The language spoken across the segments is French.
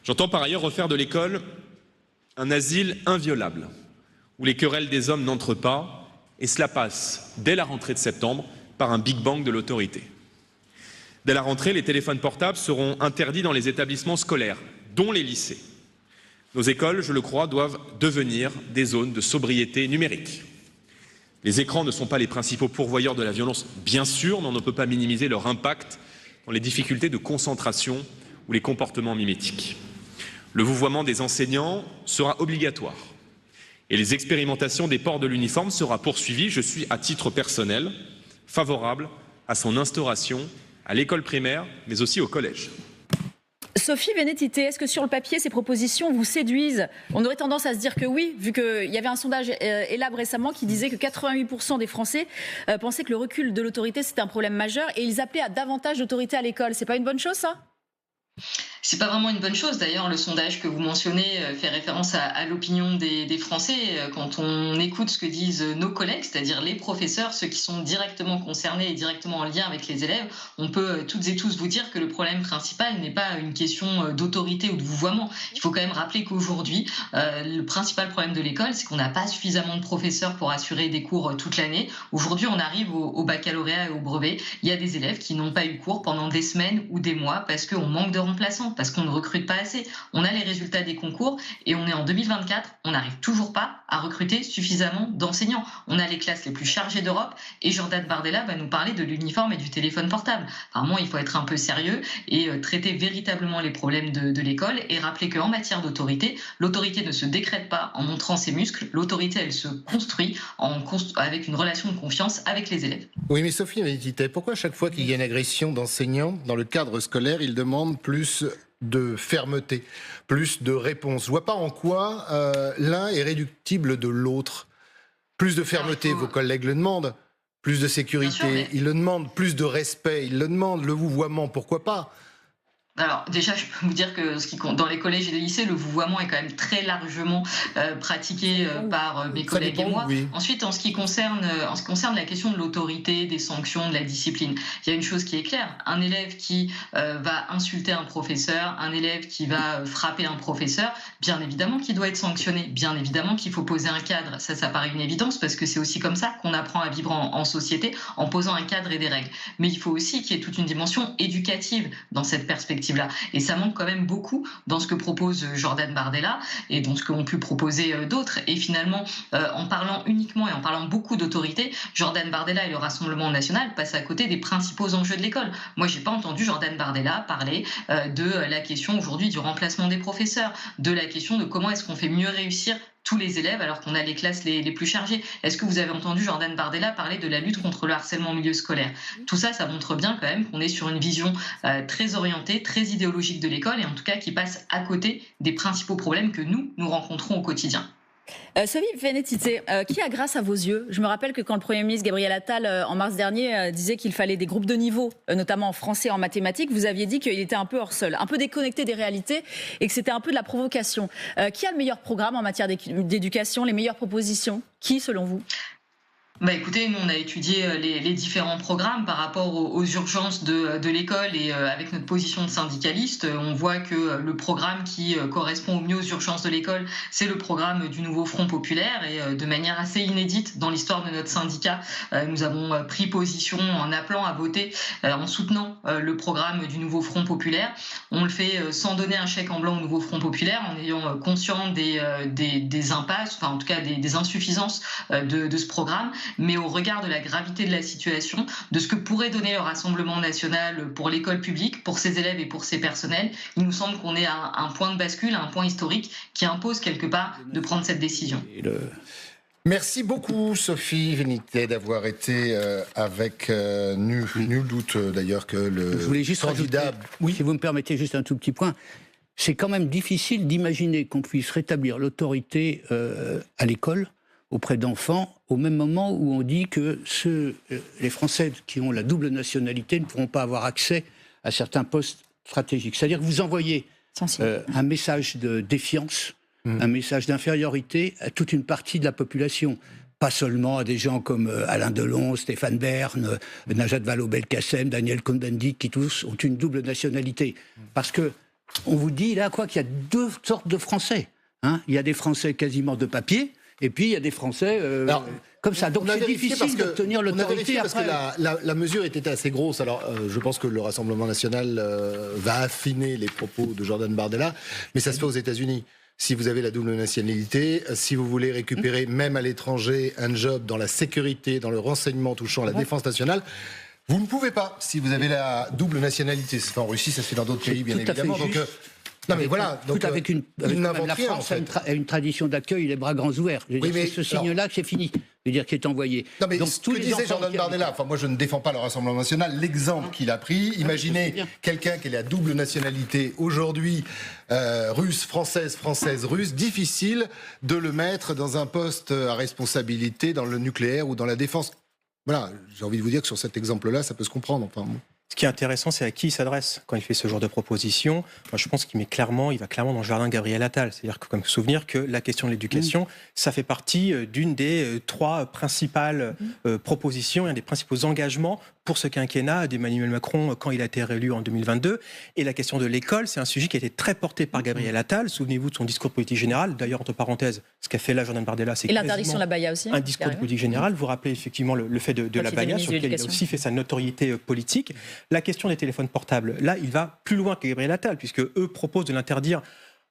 J'entends par ailleurs refaire de l'école un asile inviolable, où les querelles des hommes n'entrent pas, et cela passe, dès la rentrée de septembre, par un Big Bang de l'autorité. Dès la rentrée, les téléphones portables seront interdits dans les établissements scolaires, dont les lycées. Nos écoles, je le crois, doivent devenir des zones de sobriété numérique. Les écrans ne sont pas les principaux pourvoyeurs de la violence, bien sûr, mais on ne peut pas minimiser leur impact dans les difficultés de concentration ou les comportements mimétiques. Le vouvoiement des enseignants sera obligatoire et les expérimentations des ports de l'uniforme sera poursuivie. Je suis, à titre personnel, favorable à son instauration à l'école primaire, mais aussi au collège. Sophie Vénétité, est-ce que sur le papier, ces propositions vous séduisent? On aurait tendance à se dire que oui, vu qu'il y avait un sondage Elab récemment qui disait que 88% des Français pensaient que le recul de l'autorité, c'était un problème majeur et ils appelaient à davantage d'autorité à l'école. C'est pas une bonne chose, ça ? C'est pas vraiment une bonne chose. D'ailleurs, le sondage que vous mentionnez fait référence à l'opinion des Français. Quand on écoute ce que disent nos collègues, c'est-à-dire les professeurs, ceux qui sont directement concernés et directement en lien avec les élèves, on peut toutes et tous vous dire que le problème principal n'est pas une question d'autorité ou de vouvoiement. Il faut quand même rappeler qu'aujourd'hui, le principal problème de l'école, c'est qu'on n'a pas suffisamment de professeurs pour assurer des cours toute l'année. Aujourd'hui, on arrive au baccalauréat et au brevet. Il y a des élèves qui n'ont pas eu cours pendant des semaines ou des mois parce qu'on manque de remplaçants, parce qu'on ne recrute pas assez. On a les résultats des concours et on est en 2024, on n'arrive toujours pas à recruter suffisamment d'enseignants. On a les classes les plus chargées d'Europe et Jordan Bardella va nous parler de l'uniforme et du téléphone portable. Apparemment, il faut être un peu sérieux et traiter véritablement les problèmes de l'école et rappeler qu'en matière d'autorité, l'autorité ne se décrète pas en montrant ses muscles, l'autorité, elle se construit avec une relation de confiance avec les élèves. Oui, mais Sophie Vénétité, pourquoi chaque fois qu'il y a une agression d'enseignants dans le cadre scolaire, il demande plus de fermeté, plus de réponse? Je vois pas en quoi l'un est réductible de l'autre. Plus de fermeté, vos collègues le demandent. Plus de sécurité, ils le demandent. Plus de respect, ils le demandent. Le vouvoiement, pourquoi pas? Alors déjà, je peux vous dire que dans les collèges et les lycées, le vouvoiement est quand même très largement pratiqué par mes collègues et moi. Oui. Ensuite, en ce qui concerne la question de l'autorité, des sanctions, de la discipline, il y a une chose qui est claire. Un élève qui va insulter un professeur, un élève qui va frapper un professeur, bien évidemment qu'il doit être sanctionné, bien évidemment qu'il faut poser un cadre. Ça paraît une évidence parce que c'est aussi comme ça qu'on apprend à vivre en société, en posant un cadre et des règles. Mais il faut aussi qu'il y ait toute une dimension éducative dans cette perspective. Et ça manque quand même beaucoup dans ce que propose Jordan Bardella et dans ce qu'ont pu proposer d'autres. Et finalement, en parlant uniquement et en parlant beaucoup d'autorité, Jordan Bardella et le Rassemblement national passent à côté des principaux enjeux de l'école. Moi, j'ai pas entendu Jordan Bardella parler de la question aujourd'hui du remplacement des professeurs, de la question de comment est-ce qu'on fait mieux réussir tous les élèves alors qu'on a les classes les plus chargées. Est-ce que vous avez entendu Jordan Bardella parler de la lutte contre le harcèlement en milieu scolaire? Tout ça, ça montre bien quand même qu'on est sur une vision très orientée, très idéologique de l'école et en tout cas qui passe à côté des principaux problèmes que nous rencontrons au quotidien. Sophie Vénétité, qui a grâce à vos yeux? Je me rappelle que quand le Premier ministre Gabriel Attal, en mars dernier, disait qu'il fallait des groupes de niveau, notamment en français et en mathématiques, vous aviez dit qu'il était un peu hors sol, un peu déconnecté des réalités et que c'était un peu de la provocation. Qui a le meilleur programme en matière d'éducation, les meilleures propositions? Qui, selon vous? Écoutez, nous on a étudié les différents programmes par rapport aux urgences de l'école et avec notre position de syndicaliste, on voit que le programme qui correspond au mieux aux urgences de l'école, c'est le programme du nouveau Front populaire et de manière assez inédite dans l'histoire de notre syndicat, nous avons pris position en appelant à voter, en soutenant le programme du nouveau Front populaire. On le fait sans donner un chèque en blanc au nouveau Front populaire, en ayant conscience des impasses, enfin en tout cas des insuffisances de ce programme. Mais au regard de la gravité de la situation, de ce que pourrait donner le Rassemblement national pour l'école publique, pour ses élèves et pour ses personnels, il nous semble qu'on est à un point de bascule, à un point historique qui impose quelque part de prendre cette décision. Merci beaucoup Sophie Vénétité d'avoir été avec nous. Nul doute d'ailleurs que le Je voulais juste candidat... Oui, si vous me permettez juste un tout petit point. C'est quand même difficile d'imaginer qu'on puisse rétablir l'autorité à l'école auprès d'enfants, au même moment où on dit que les Français qui ont la double nationalité ne pourront pas avoir accès à certains postes stratégiques. C'est-à-dire que vous envoyez un message de défiance, un message d'infériorité à toute une partie de la population. Pas seulement à des gens comme Alain Delon, Stéphane Bern, Najat Vallaud-Belkacem, Daniel Cohn-Bendit, qui tous ont une double nationalité. Parce que on vous dit là qu'il y a deux sortes de Français. Il y a des Français quasiment de papier, et puis il y a des Français comme ça. Donc c'est difficile d'obtenir l'autorité après. Parce que la mesure était assez grosse. Alors je pense que le Rassemblement national va affiner les propos de Jordan Bardella, mais ça se fait aux États-Unis. Si vous avez la double nationalité, si vous voulez récupérer même à l'étranger un job dans la sécurité, dans le renseignement touchant la défense nationale, vous ne pouvez pas si vous avez la double nationalité. C'est en Russie, ça se fait dans d'autres pays, bien évidemment. Donc, non mais voilà. Donc, avec la France a une tradition d'accueil, les bras grands ouverts. C'est ce signe-là que c'est fini. Je veux dire, qui est envoyé. Non mais donc, ce que disait Jordan Bardella, moi je ne défends pas le Rassemblement national, l'exemple qu'il a pris, imaginez quelqu'un qui a la double nationalité aujourd'hui, russe, française, russe, difficile de le mettre dans un poste à responsabilité dans le nucléaire ou dans la défense. Voilà, j'ai envie de vous dire que sur cet exemple-là, ça peut se comprendre. Enfin, Ce qui est intéressant, c'est à qui il s'adresse quand il fait ce genre de proposition. Moi, je pense qu'il va clairement dans le jardin Gabriel Attal. C'est-à-dire que, comme souvenir que la question de l'éducation, ça fait partie d'une des 3 principales propositions et un des principaux engagements pour ce quinquennat d'Emmanuel Macron quand il a été réélu en 2022. Et la question de l'école, c'est un sujet qui a été très porté par Gabriel Attal. Souvenez-vous de son discours de politique générale. D'ailleurs, entre parenthèses, ce qu'a fait là Jordan Bardella, c'est l'interdiction de la baya aussi. Un discours de politique générale. Vous rappelez effectivement le fait de la baya, sur lequel il a aussi fait sa notoriété politique. La question des téléphones portables, là, il va plus loin que Gabriel Attal, puisque eux proposent de l'interdire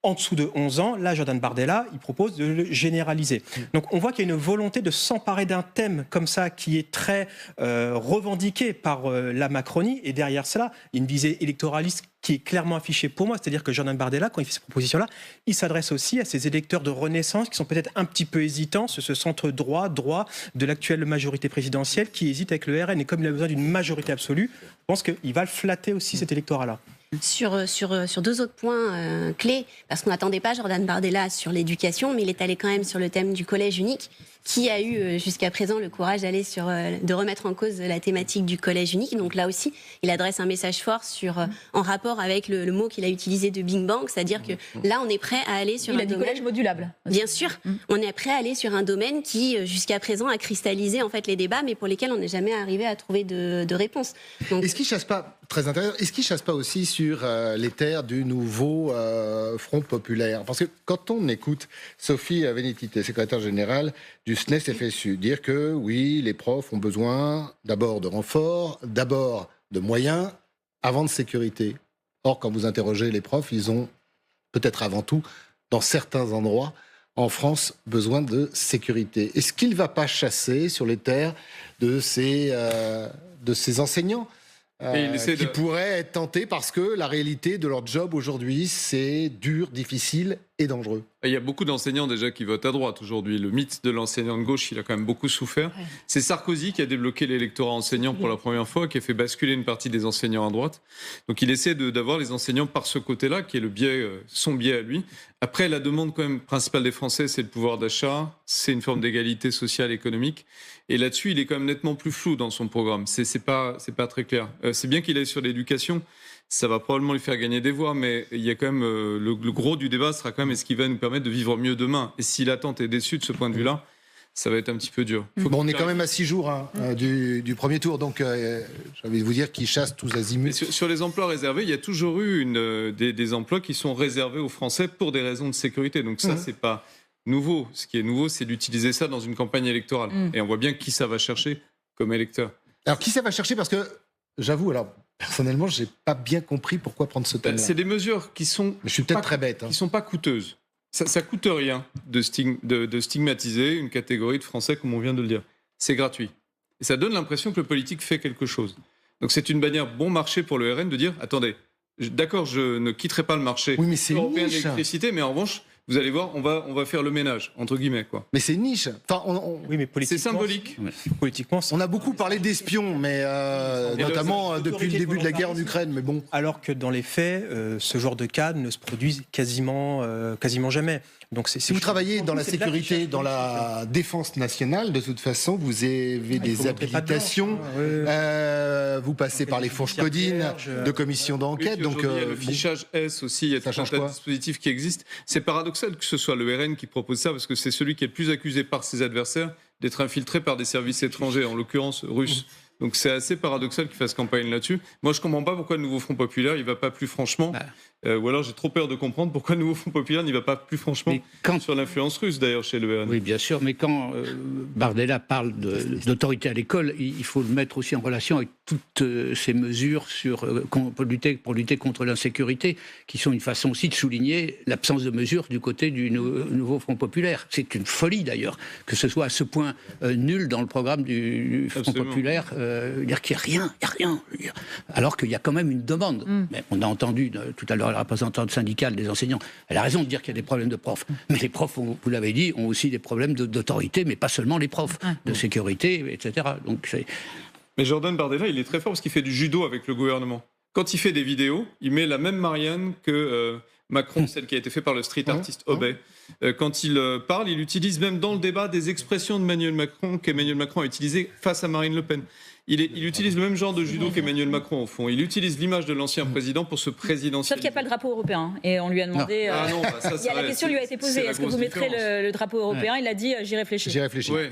en dessous de 11 ans. Là, Jordan Bardella, il propose de le généraliser. Donc, on voit qu'il y a une volonté de s'emparer d'un thème comme ça, qui est très revendiqué par la Macronie. Et derrière cela, il y a une visée électoraliste qui est clairement affichée pour moi. C'est-à-dire que Jordan Bardella, quand il fait ces propositions-là, il s'adresse aussi à ces électeurs de Renaissance qui sont peut-être un petit peu hésitants sur ce centre droit de l'actuelle majorité présidentielle qui hésite avec le RN. Et comme il a besoin d'une majorité absolue, je pense qu'il va le flatter aussi, cet électorat-là. Sur 2 autres points clés, parce qu'on n'attendait pas Jordan Bardella sur l'éducation, mais il est allé quand même sur le thème du collège unique. Qui a eu jusqu'à présent le courage d'aller de remettre en cause la thématique du collège unique. Donc là aussi, il adresse un message fort en rapport avec le mot qu'il a utilisé de Big Bang, c'est-à-dire que là, on est prêt à aller sur un domaine... Il a dit collège modulable. Bien sûr, on est prêt à aller sur un domaine qui, jusqu'à présent, a cristallisé en fait les débats, mais pour lesquels on n'est jamais arrivé à trouver de réponse. Donc... Est-ce qu'il chasse pas, très intéressant, est-ce qu'il chasse pas aussi sur les terres du nouveau Front populaire? Parce que quand on écoute Sophie Vénétité, secrétaire générale du SNES-FSU, dire que oui, les profs ont besoin d'abord de renforts, d'abord de moyens, avant de sécurité. Or, quand vous interrogez les profs, ils ont peut-être avant tout, dans certains endroits en France, besoin de sécurité. Est-ce qu'il ne va pas chasser sur les terres de ces enseignants qui pourraient être tentés parce que la réalité de leur job aujourd'hui, c'est dur, difficile et dangereux? Il y a beaucoup d'enseignants déjà qui votent à droite aujourd'hui. Le mythe de l'enseignant de gauche, il a quand même beaucoup souffert. Ouais. C'est Sarkozy qui a débloqué l'électorat enseignant pour la première fois, qui a fait basculer une partie des enseignants à droite. Donc il essaie d'avoir les enseignants par ce côté-là, qui est son biais à lui. Après, la demande quand même principale des Français, c'est le pouvoir d'achat, c'est une forme d'égalité sociale et économique. Et là-dessus, il est quand même nettement plus flou dans son programme. C'est pas très clair. C'est bien qu'il aille sur l'éducation. Ça va probablement lui faire gagner des voix, mais il y a quand même le gros du débat sera quand même est-ce qu'il va nous permettre de vivre mieux demain. Et si l'attente est déçue de ce point de vue-là, ça va être un petit peu dur. On est quand même à 6 jours du premier tour, donc j'ai envie de vous dire qu'ils chassent tous azimuts. Sur les emplois réservés, il y a toujours eu des emplois qui sont réservés aux Français pour des raisons de sécurité. Donc ça, c'est pas nouveau. Ce qui est nouveau, c'est d'utiliser ça dans une campagne électorale. Et on voit bien qui ça va chercher comme électeur. Alors qui ça va chercher? Parce que j'avoue, personnellement, je n'ai pas bien compris pourquoi prendre ce thème-là. C'est des mesures qui sont... Mais je suis peut-être très bête. Qui sont pas coûteuses. Ça coûte rien de stigmatiser une catégorie de Français, comme on vient de le dire. C'est gratuit. Et ça donne l'impression que le politique fait quelque chose. Donc c'est une bannière bon marché pour le RN de dire, attendez, d'accord, je ne quitterai pas le marché européen de l'électricité, mais en revanche... Vous allez voir, on va faire le ménage, entre guillemets, quoi. Mais c'est niche. Enfin, oui, mais c'est symbolique. Politiquement, on a beaucoup parlé d'espions, mais notamment depuis le début de la guerre en Ukraine. Mais bon. Alors que dans les faits, ce genre de cas ne se produisent quasiment jamais. Donc si vous travaillez dans la sécurité, dans la défense nationale, de toute façon, vous avez des habilitations. Vous passez par les fourches codines de commissions d'enquête. Donc il y a le fichage S aussi. Il y a tout un tas de dispositifs qui existent. C'est paradoxal que ce soit le RN qui propose ça, parce que c'est celui qui est le plus accusé par ses adversaires d'être infiltré par des services étrangers, en l'occurrence russes. Donc c'est assez paradoxal qu'il fasse campagne là-dessus. Moi, je ne comprends pas pourquoi le nouveau Front populaire, il ne va pas plus franchement Ou alors j'ai trop peur de comprendre pourquoi le nouveau Front populaire n'y va pas plus franchement sur l'influence russe d'ailleurs chez le RN. Oui, bien sûr, mais quand Bardella parle d'autorité à l'école, il faut le mettre aussi en relation avec toutes ces mesures pour lutter contre l'insécurité, qui sont une façon aussi de souligner l'absence de mesures du côté du nouveau Front populaire. C'est une folie d'ailleurs, que ce soit à ce point nul dans le programme du Front populaire, dire qu'il n'y a rien, alors qu'il y a quand même une demande. Mais on a entendu tout à l'heure la représentante syndicale des enseignants, elle a raison de dire qu'il y a des problèmes de profs, mais les profs, vous l'avez dit, ont aussi des problèmes d'autorité, mais pas seulement les profs, de sécurité, etc. Donc mais Jordan Bardella, il est très fort parce qu'il fait du judo avec le gouvernement. Quand il fait des vidéos, il met la même Marianne que Macron, celle qui a été faite par le street artiste Obey. Quand il parle, il utilise même dans le débat des expressions d'Emmanuel Macron qu'Emmanuel Macron a utilisées face à Marine Le Pen. Il utilise le même genre de judo qu'Emmanuel Macron, au fond. Il utilise l'image de l'ancien président pour se présidentialiser. Sauf qu'il n'y a pas le drapeau européen. Et on lui a demandé... la question lui a été posée. Est-ce que vous mettrez le drapeau européen ? Il a dit, j'y réfléchis. J'y réfléchis. Ouais.